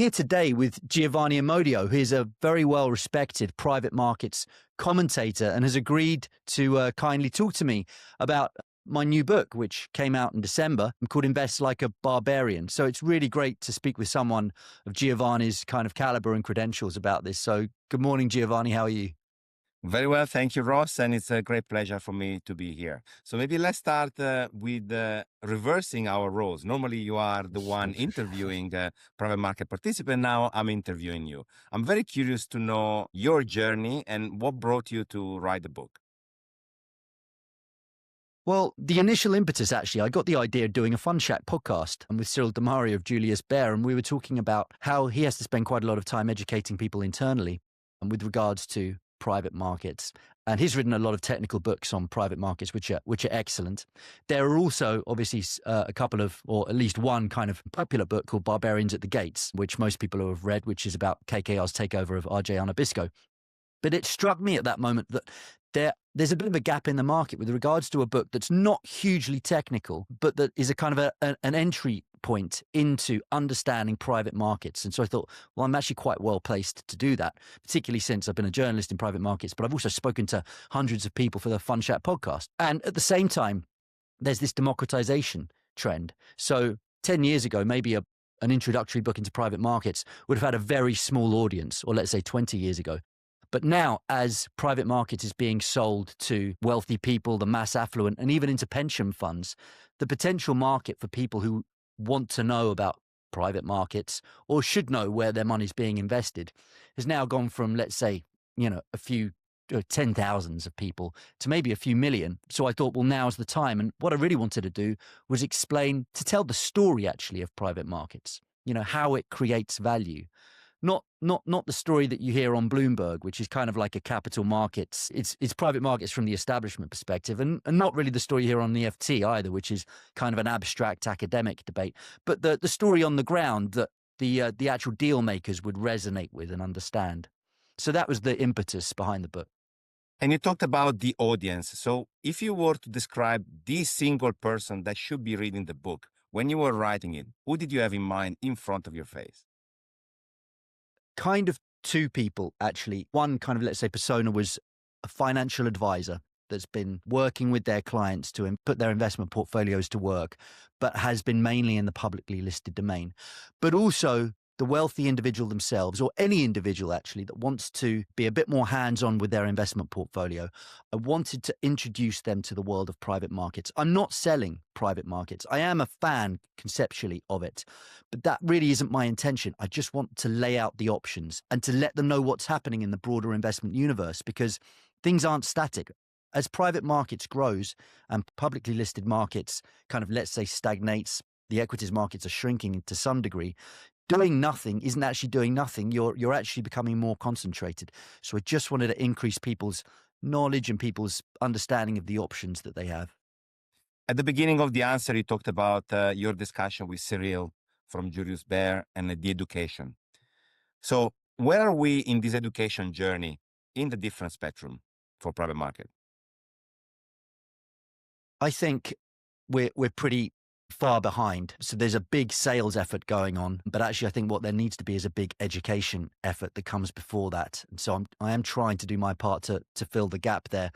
Here today with Giovanni Amodeo, who is a very well-respected private markets commentator and has agreed to kindly talk to me about my new book, which came out in December, called Invest Like a Barbarian. So it's really great to speak with someone of Giovanni's kind of caliber and credentials about this. So good morning, Giovanni. How are you? Very well, thank you, Ross, and it's a great pleasure for me to be here. So maybe let's start with reversing our roles. Normally, you are the one interviewing private market participant. Now I'm interviewing you. I'm very curious to know your journey and what brought you to write the book. Well, the initial impetus, actually, I got the idea of doing a Fun Shack podcast with Cyril Demario of Julius Baer, and we were talking about how he has to spend quite a lot of time educating people internally and with regards to private markets. And he's written a lot of technical books on private markets, which are excellent. There are also obviously a couple of, or at least one kind of popular book called Barbarians at the Gates, which most people have read, which is about KKR's takeover of RJ Nabisco. But it struck me at that moment that there's a bit of a gap in the market with regards to a book that's not hugely technical, but that is a kind of an entry point into understanding private markets. And so I thought, well, I'm actually quite well placed to do that, particularly since I've been a journalist in private markets, but I've also spoken to hundreds of people for the Fun Chat podcast. And at the same time, there's this democratization trend. So 10 years ago, maybe an introductory book into private markets would have had a very small audience, or let's say 20 years ago. But now, as private markets is being sold to wealthy people, the mass affluent, and even into pension funds, the potential market for people who want to know about private markets or should know where their money's being invested has now gone from, let's say, a few 10,000s of people to maybe a few million. So I thought, well, now's the time. And what I really wanted to do was to tell the story actually of private markets, how it creates value. Not the story that you hear on Bloomberg, which is kind of like a capital markets. It's private markets from the establishment perspective, and not really the story here on the FT either, which is kind of an abstract academic debate. But the story on the ground that the actual deal makers would resonate with and understand. So that was the impetus behind the book. And you talked about the audience. So if you were to describe the single person that should be reading the book when you were writing it, who did you have in mind in front of your face? Kind of two people, actually. One kind of, let's say, persona was a financial advisor that's been working with their clients to put their investment portfolios to work, but has been mainly in the publicly listed domain. But also the wealthy individual themselves, or any individual actually that wants to be a bit more hands-on with their investment portfolio. I wanted to introduce them to the world of private markets. I'm not selling private markets. I am a fan conceptually of it, but that really isn't my intention. I just want to lay out the options and to let them know what's happening in the broader investment universe, because things aren't static. As private markets grows and publicly listed markets kind of, let's say, stagnates, the equities markets are shrinking to some degree. Doing nothing isn't actually doing nothing. You're actually becoming more concentrated. So I just wanted to increase people's knowledge and people's understanding of the options that they have. At the beginning of the answer, you talked about your discussion with Cyril from Julius Baer and the education. So where are we in this education journey in the different spectrum for private market? I think we're pretty far behind. So there's a big sales effort going on, but actually I think what there needs to be is a big education effort that comes before that. And so I am trying to do my part to fill the gap there.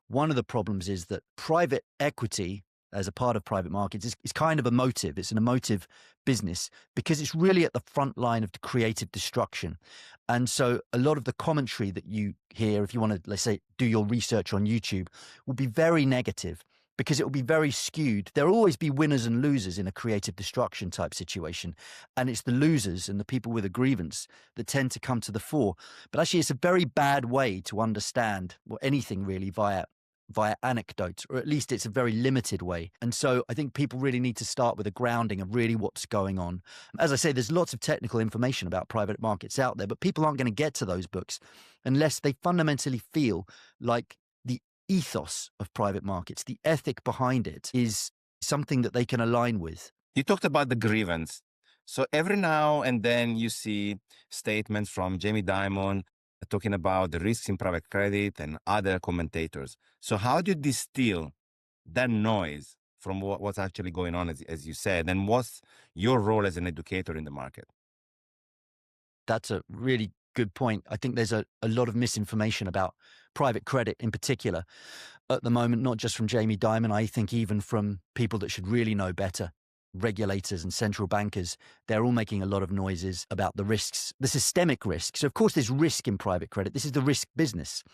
One of the problems is that private equity as a part of private markets is kind of emotive. It's an emotive business because it's really at the front line of creative destruction. And so a lot of the commentary that you hear, if you want to, let's say, do your research on YouTube, will be very negative, because it will be very skewed. There will always be winners and losers in a creative destruction type situation. And it's the losers and the people with a grievance that tend to come to the fore. But actually, it's a very bad way to understand anything really via anecdotes, or at least it's a very limited way. And so I think people really need to start with a grounding of really what's going on. As I say, there's lots of technical information about private markets out there, but people aren't going to get to those books unless they fundamentally feel like the ethos of private markets, the ethic behind it, is something that they can align with. You talked about the grievance. So every now and then you see statements from Jamie Dimon talking about the risks in private credit and other commentators. So how do you distill that noise from what's actually going on, as you said, and what's your role as an educator in the market? That's a really good point. I think there's a lot of misinformation about private credit in particular at the moment, not just from Jamie Dimon. I think even from people that should really know better, regulators and central bankers. They're all making a lot of noises about the risks, the systemic risks. So of course there's risk in private credit. This is the risk business.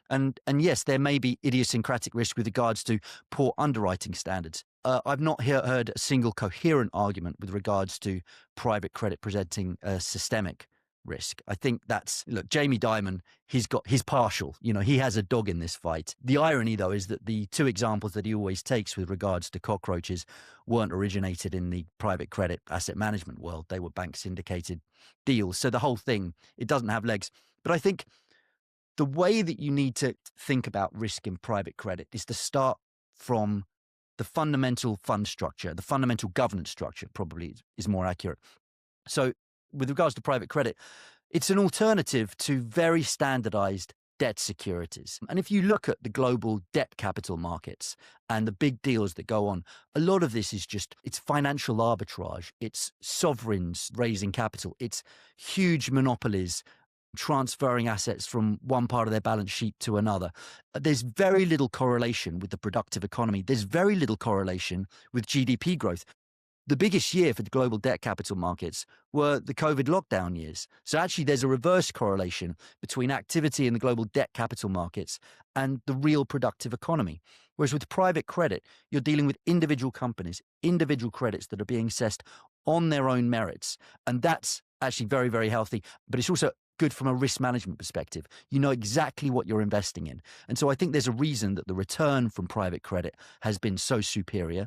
And yes, there may be idiosyncratic risk with regards to poor underwriting standards. I've not heard a single coherent argument with regards to private credit presenting a systemic risk. I think look, Jamie Dimon, he's partial. He has a dog in this fight. The irony, though, is that the two examples that he always takes with regards to cockroaches weren't originated in the private credit asset management world. They were bank syndicated deals. So the whole thing, it doesn't have legs. But I think the way that you need to think about risk in private credit is to start from the fundamental fund structure, the fundamental governance structure probably is more accurate. So with regards to private credit, it's an alternative to very standardized debt securities. And if you look at the global debt capital markets and the big deals that go on, a lot of this is it's financial arbitrage. It's sovereigns raising capital. It's huge monopolies transferring assets from one part of their balance sheet to another. There's very little correlation with the productive economy. There's very little correlation with GDP growth. The biggest year for the global debt capital markets were the COVID lockdown years. So actually there's a reverse correlation between activity in the global debt capital markets and the real productive economy. Whereas with private credit, you're dealing with individual companies, individual credits that are being assessed on their own merits. And that's actually very, very healthy. But it's also good from a risk management perspective. You know exactly what you're investing in. And so I think there's a reason that the return from private credit has been so superior.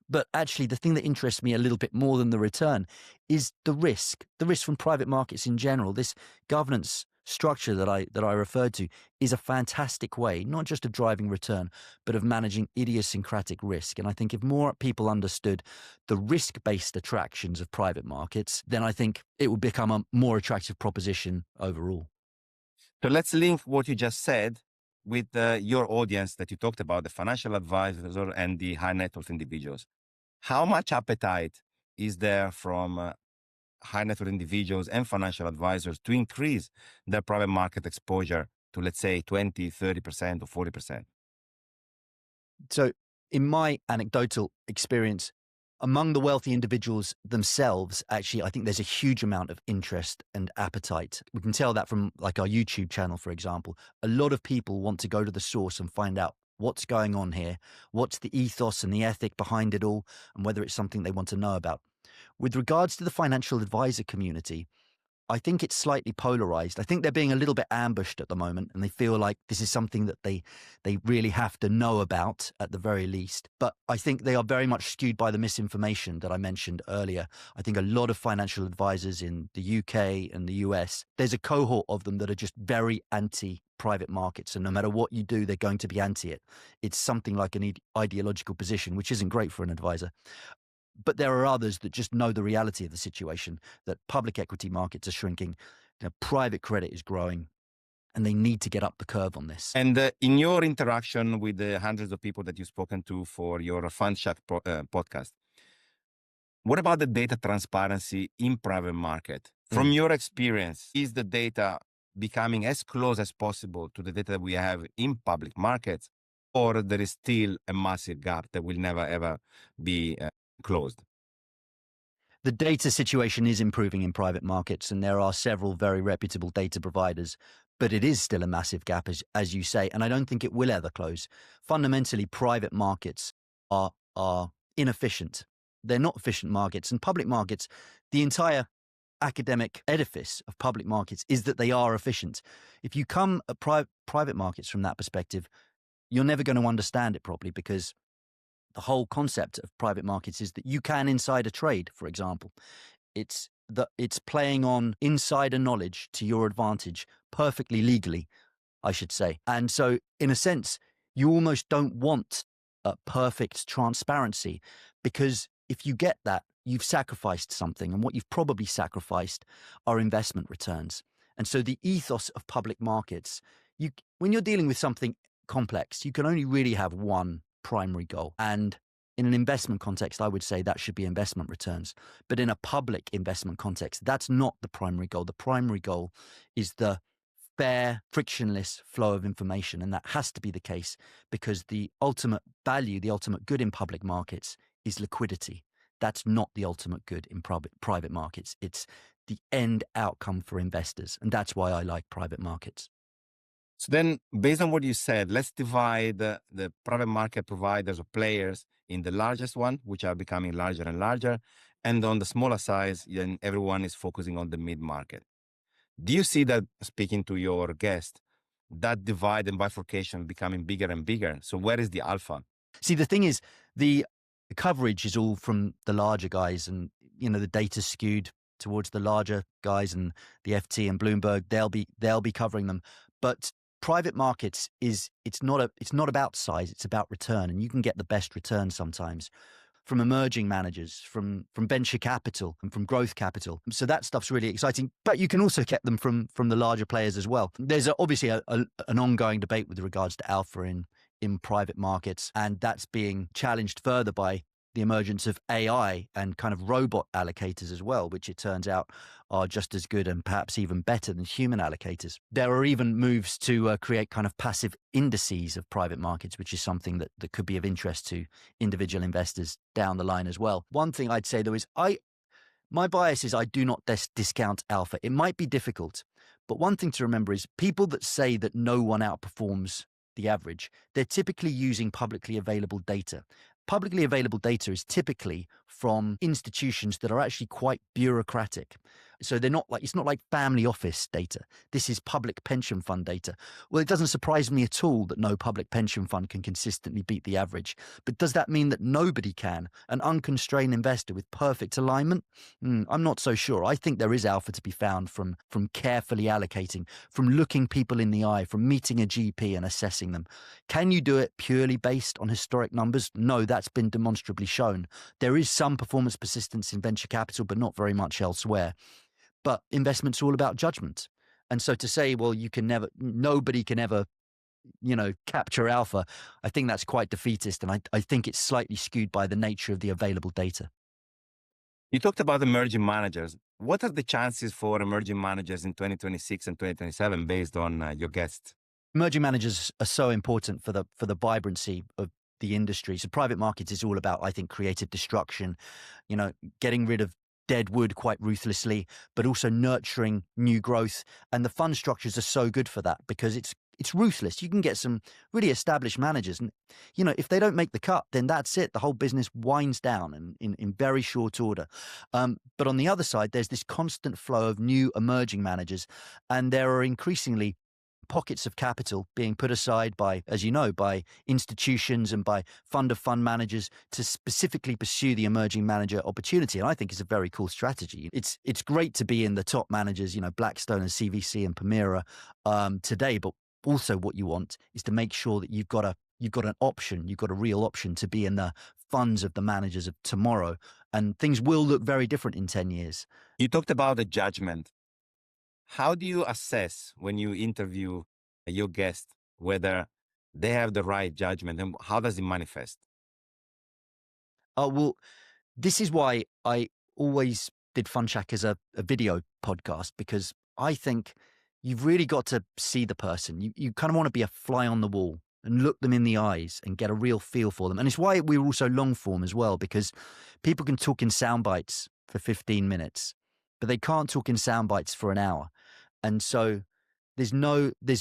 But actually, the thing that interests me a little bit more than the return is the risk from private markets in general. This governance structure that I referred to is a fantastic way, not just of driving return, but of managing idiosyncratic risk. And I think if more people understood the risk-based attractions of private markets, then I think it would become a more attractive proposition overall. So let's link what you just said with your audience that you talked about, the financial advisor and the high net worth individuals. How much appetite is there from high net worth individuals and financial advisors to increase their private market exposure to, let's say, 20, 30% or 40%? So in my anecdotal experience, among the wealthy individuals themselves, actually, I think there's a huge amount of interest and appetite. We can tell that from like our YouTube channel, for example. A lot of people want to go to the source and find out what's going on here, what's the ethos and the ethic behind it all, and whether it's something they want to know about. With regards to the financial advisor community, I think it's slightly polarized. I think they're being a little bit ambushed at the moment, and they feel like this is something that they really have to know about at the very least. But I think they are very much skewed by the misinformation that I mentioned earlier. I think a lot of financial advisors in the UK and the US, there's a cohort of them that are just very anti-private markets. And no matter what you do, they're going to be anti it. It's something like an ideological position, which isn't great for an advisor. But there are others that just know the reality of the situation, that public equity markets are shrinking, private credit is growing, and they need to get up the curve on this. And in your interaction with the hundreds of people that you've spoken to for your Fund Chat podcast, what about the data transparency in private market? From your experience, is the data becoming as close as possible to the data that we have in public markets, or there is still a massive gap that will never, ever be closed? The data situation is improving in private markets, and there are several very reputable data providers, but it is still a massive gap, as you say, and I don't think it will ever close. Fundamentally, private markets are inefficient. They're not efficient markets, and public markets, the entire academic edifice of public markets is that they are efficient. If you come at private markets from that perspective, you're never going to understand it properly, because the whole concept of private markets is that you can insider trade, for example. It's playing on insider knowledge to your advantage, perfectly legally, I should say. And so, in a sense, you almost don't want a perfect transparency, because if you get that, you've sacrificed something, and what you've probably sacrificed are investment returns. And so the ethos of public markets, when you're dealing with something complex, you can only really have one primary goal. And In an investment context, I would say that should be investment returns. But in a public investment context, that's not the primary goal. The primary goal is the fair, frictionless flow of information. And that has to be the case because the ultimate value, the ultimate good in public markets is liquidity. That's not the ultimate good in private markets. It's the end outcome for investors. And that's why I like private markets. So then, based on what you said, let's divide the private market providers or players in the largest one, which are becoming larger and larger, and on the smaller size, then everyone is focusing on the mid market. Do you see that, speaking to your guest, that divide and bifurcation becoming bigger and bigger? So where is the alpha? See, the thing is, the coverage is all from the larger guys, and the data's skewed towards the larger guys, and the FT and Bloomberg, they'll be covering them. But private markets it's not about size, it's about return, and you can get the best return sometimes from emerging managers, from venture capital and from growth capital. So that stuff's really exciting. But you can also get them from the larger players as well. There's obviously an ongoing debate with regards to alpha in private markets, and that's being challenged further by the emergence of AI and kind of robot allocators as well, which it turns out are just as good and perhaps even better than human allocators. There are even moves to create kind of passive indices of private markets, which is something that could be of interest to individual investors down the line as well. One thing I'd say though is my bias is I do not discount alpha. It might be difficult, but one thing to remember is people that say that no one outperforms the average, they're typically using publicly available data. Publicly available data is typically from institutions that are actually quite bureaucratic. So it's not like family office data. This is public pension fund data. Well, it doesn't surprise me at all that no public pension fund can consistently beat the average. But does that mean that nobody can? An unconstrained investor with perfect alignment? I'm not so sure. I think there is alpha to be found from carefully allocating, from looking people in the eye, from meeting a GP and assessing them. Can you do it purely based on historic numbers? No, that's been demonstrably shown. There is some performance persistence in venture capital, but not very much elsewhere. But investment's all about judgment. And so to say, well, nobody can ever, capture alpha, I think that's quite defeatist. And I think it's slightly skewed by the nature of the available data. You talked about emerging managers. What are the chances for emerging managers in 2026 and 2027 based on your guests? Emerging managers are so important for the vibrancy of the industry. So private markets is all about, I think, creative destruction, getting rid of dead wood quite ruthlessly, but also nurturing new growth. And the fund structures are so good for that because it's ruthless. You can get some really established managers, and if they don't make the cut, then that's it. The whole business winds down in very short order. But on the other side, there's this constant flow of new emerging managers, and there are increasingly pockets of capital being put aside by institutions and by fund of fund managers to specifically pursue the emerging manager opportunity. And I think it's a very cool strategy. It's great to be in the top managers, Blackstone and CVC and Permira today, but also what you want is to make sure that you've got an option, you've got a real option to be in the funds of the managers of tomorrow. And things will look very different in 10 years. You talked about the judgment. How do you assess when you interview your guest whether they have the right judgment, and how does it manifest? Well, this is why I always did Fun Shack as a video podcast, because I think you've really got to see the person. You kind of want to be a fly on the wall and look them in the eyes and get a real feel for them. And it's why we're also long form as well, because people can talk in sound bites for 15 minutes, but they can't talk in sound bites for an hour. And so there's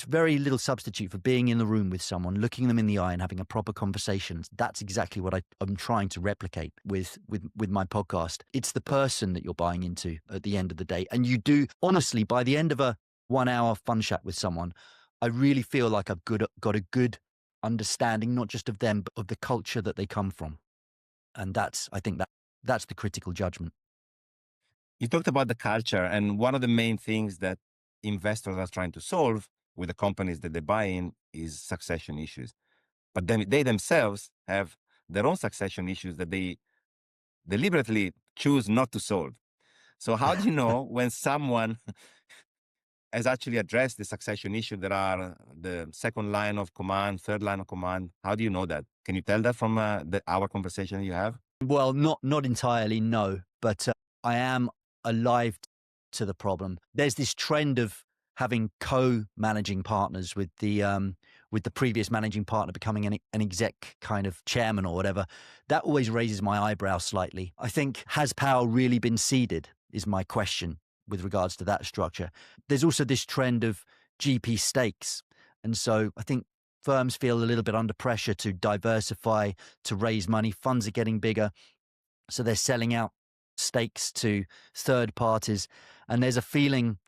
very little substitute for being in the room with someone, looking them in the eye and having a proper conversation. That's exactly what I'm trying to replicate with my podcast. It's the person that you're buying into at the end of the day. And you do, honestly, by the end of a 1 hour fun chat with someone, I really feel like I've got a good understanding, not just of them, but of the culture that they come from. And I think that's the critical judgment. You talked about the culture, and one of the main things that investors are trying to solve with the companies that they buy in is succession issues. But then they themselves have their own succession issues that they deliberately choose not to solve. So how do you know when someone has actually addressed the succession issue. There are the second line of command, third line of command. How do you know that? Can you tell that from our conversation you have? Well, not entirely, no, but I am alive to the problem. There's this trend of having co-managing partners with the previous managing partner becoming an exec kind of chairman or whatever. That always raises my eyebrow slightly. I think, has power really been ceded is my question with regards to that structure. There's also this trend of GP stakes. And so I think firms feel a little bit under pressure to diversify, to raise money. Funds are getting bigger. So they're selling out stakes to third parties. And there's a feeling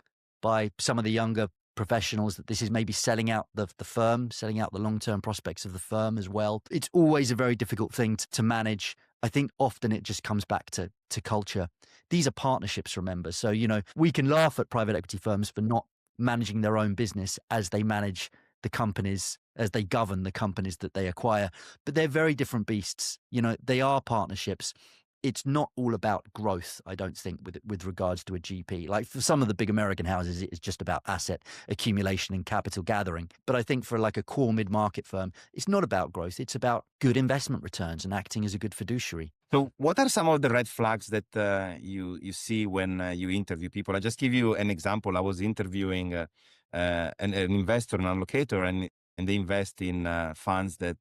by some of the younger professionals that this is maybe selling out the firm, selling out the long-term prospects of the firm as well. It's always a very difficult thing to manage. I think often it just comes back to culture. These are partnerships, remember. So, we can laugh at private equity firms for not managing their own business as they manage the companies, as they govern the companies that they acquire. But they're very different beasts. They are partnerships. It's not all about growth, I don't think, with regards to a GP. Like for some of the big American houses, it's just about asset accumulation and capital gathering. But I think for like a core mid-market firm, it's not about growth. It's about good investment returns and acting as a good fiduciary. So what are some of the red flags that you see when you interview people? I'll just give you an example. I was interviewing an investor, an allocator, and they invest in funds that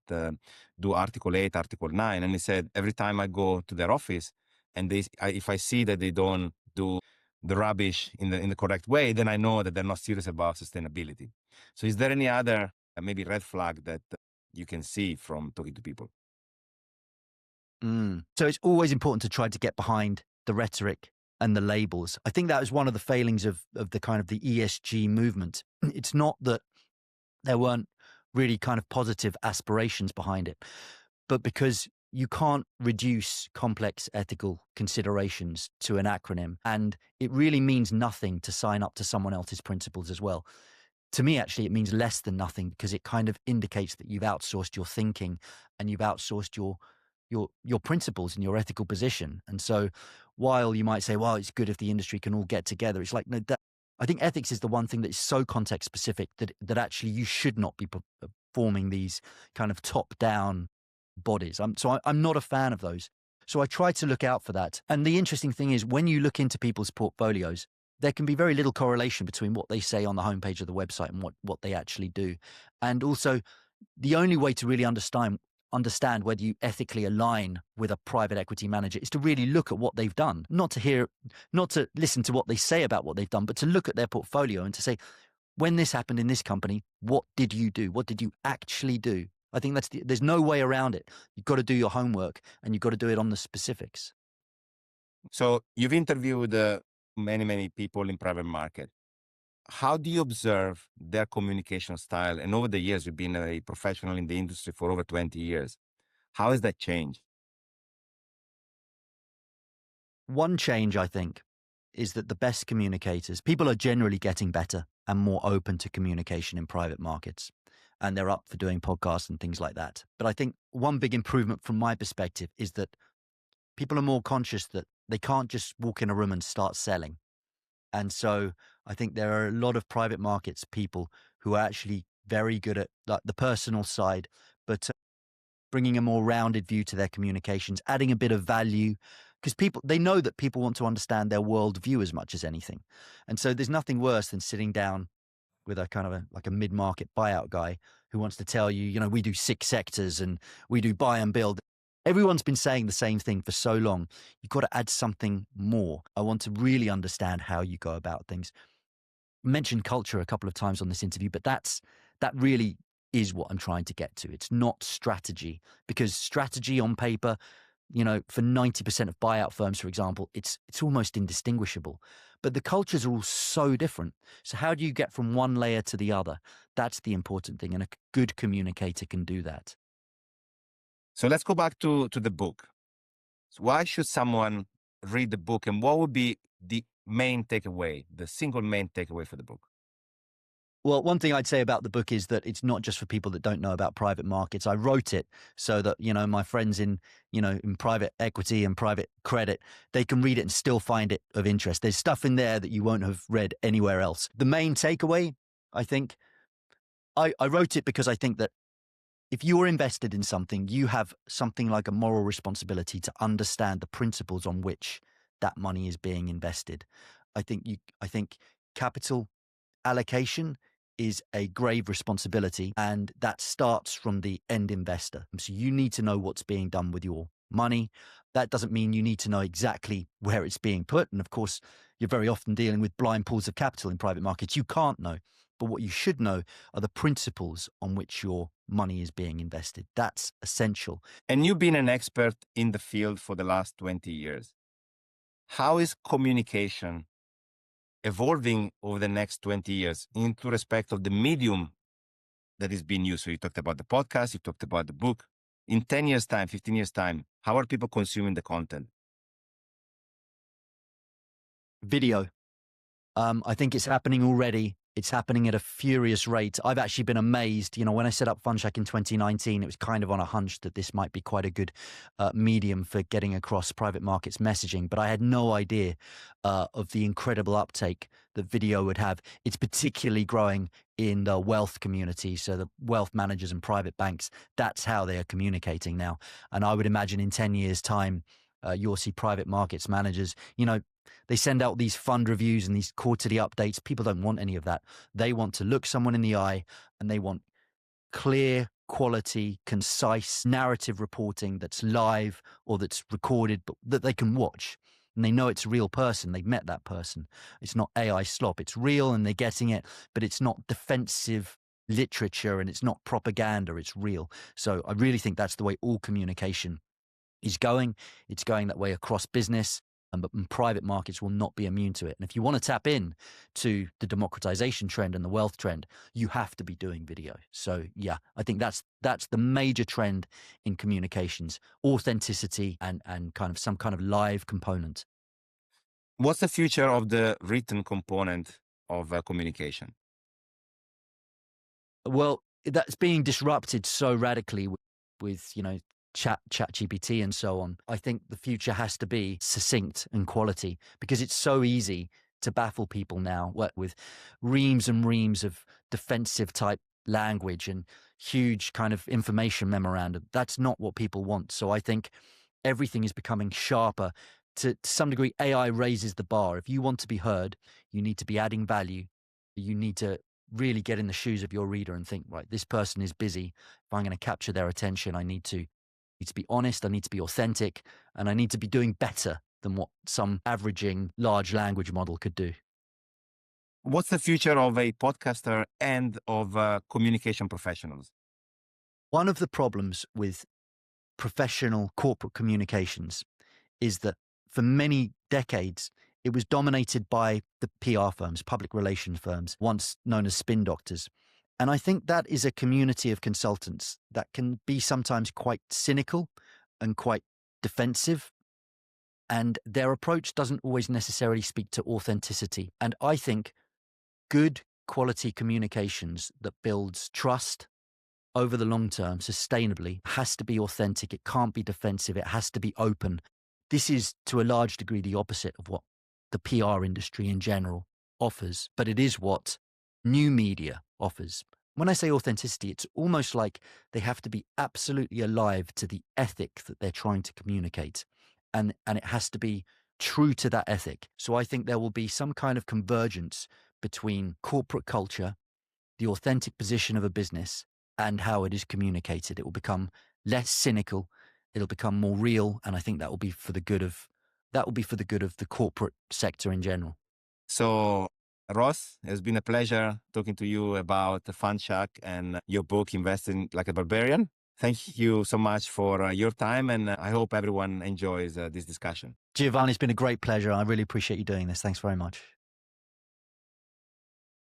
do Article 8, Article 9. And he said, every time I go to their office and if I see that they don't do the rubbish in the correct way, then I know that they're not serious about sustainability. So is there any other maybe red flag that you can see from talking to people? So it's always important to try to get behind the rhetoric and the labels. I think that was one of the failings of the kind of the ESG movement. It's not that there weren't really kind of positive aspirations behind it, but because you can't reduce complex ethical considerations to an acronym, and it really means nothing to sign up to someone else's principles as well. To me, actually, it means less than nothing because it kind of indicates that you've outsourced your thinking and you've outsourced your principles and your ethical position. And so while you might say, well, it's good if the industry can all get together, it's like, no, I think ethics is the one thing that is so context specific that actually you should not be forming these kind of top down bodies. I'm not a fan of those. So I try to look out for that. And the interesting thing is when you look into people's portfolios, there can be very little correlation between what they say on the homepage of the website and what they actually do. And also the only way to really understand whether you ethically align with a private equity manager is to really look at what they've done, not to listen to what they say about what they've done, but to look at their portfolio and to say, when this happened in this company, what did you do? What did you actually do? I think there's no way around it. You've got to do your homework and you've got to do it on the specifics. So you've interviewed many people in private market. How do you observe their communication style? And over the years, you've been a professional in the industry for over 20 years. How has that changed? One change, I think, is that the best communicators, people are generally getting better and more open to communication in private markets. And they're up for doing podcasts and things like that. But I think one big improvement from my perspective is that people are more conscious that they can't just walk in a room and start selling. And so I think there are a lot of private markets people who are actually very good at the personal side, but bringing a more rounded view to their communications, adding a bit of value, because they know that people want to understand their worldview as much as anything. And so there's nothing worse than sitting down with a kind of like a mid-market buyout guy who wants to tell you, we do 6 sectors and we do buy and build. Everyone's been saying the same thing for so long. You've got to add something more. I want to really understand how you go about things. I mentioned culture a couple of times on this interview, but that really is what I'm trying to get to. It's not strategy, because strategy on paper, for 90% of buyout firms, for example, it's almost indistinguishable. But the cultures are all so different. So how do you get from one layer to the other? That's the important thing. And a good communicator can do that. So let's go back to the book. So why should someone read the book, and what would be the main takeaway, the single main takeaway for the book? Well, one thing I'd say about the book is that it's not just for people that don't know about private markets. I wrote it so that, my friends in private equity and private credit, they can read it and still find it of interest. There's stuff in there that you won't have read anywhere else. The main takeaway, I think, I wrote it because I think that if you're invested in something, you have something like a moral responsibility to understand the principles on which that money is being invested. I think capital allocation is a grave responsibility, and that starts from the end investor. So you need to know what's being done with your money. That doesn't mean you need to know exactly where it's being put. And of course, you're very often dealing with blind pools of capital in private markets. You can't know. But what you should know are the principles on which your money is being invested. That's essential. And you've been an expert in the field for the last 20 years. How is communication evolving over the next 20 years into respect of the medium that is being used? So you talked about the podcast, you talked about the book. In 10 years' time, 15 years' time, how are people consuming the content? Video. I think it's happening already. It's happening at a furious rate. I've actually been amazed. When I set up FundShack in 2019, it was kind of on a hunch that this might be quite a good medium for getting across private markets messaging. But I had no idea of the incredible uptake that video would have. It's particularly growing in the wealth community. So the wealth managers and private banks, that's how they are communicating now. And I would imagine in 10 years' time, you'll see private markets managers, they send out these fund reviews and these quarterly updates. People don't want any of that. They want to look someone in the eye and they want clear, quality, concise narrative reporting that's live or that's recorded, but that they can watch. And they know it's a real person. They've met that person. It's not AI slop. It's real and they're getting it, but it's not defensive literature and it's not propaganda. It's real. So I really think that's the way all communication is going. It's going that way across business. But private markets will not be immune to it. And if you want to tap in to the democratization trend and the wealth trend, you have to be doing video. So yeah, I think that's the major trend in communications: authenticity and kind of some kind of live component. What's the future of the written component of communication? Well, that's being disrupted so radically with chat GPT and so on. I think the future has to be succinct and quality because it's so easy to baffle people now with reams and reams of defensive type language and huge kind of information memorandum. That's not what people want. So I think everything is becoming sharper. To some degree, AI raises the bar. If you want to be heard, you need to be adding value. You need to really get in the shoes of your reader and think, right, this person is busy. If I'm going to capture their attention, I need to be honest, I need to be authentic, and I need to be doing better than what some averaging large language model could do. What's the future of a podcaster and of communication professionals? One of the problems with professional corporate communications is that for many decades, it was dominated by the PR firms, public relations firms, once known as spin doctors. And I think that is a community of consultants that can be sometimes quite cynical and quite defensive. And their approach doesn't always necessarily speak to authenticity. And I think good quality communications that builds trust over the long term, sustainably, has to be authentic. It can't be defensive. It has to be open. This is to a large degree the opposite of what the PR industry in general offers, but it is what new media offers. When I say authenticity, it's almost like they have to be absolutely alive to the ethic that they're trying to communicate. And it has to be true to that ethic. So I think there will be some kind of convergence between corporate culture, the authentic position of a business, and how it is communicated. It will become less cynical. It'll become more real. And I think that will be for the good of the corporate sector in general. So, Ross, it's been a pleasure talking to you about the FundShack and your book, Investing Like a Barbarian. Thank you so much for your time, and I hope everyone enjoys this discussion. Giovanni, it's been a great pleasure. I really appreciate you doing this. Thanks very much.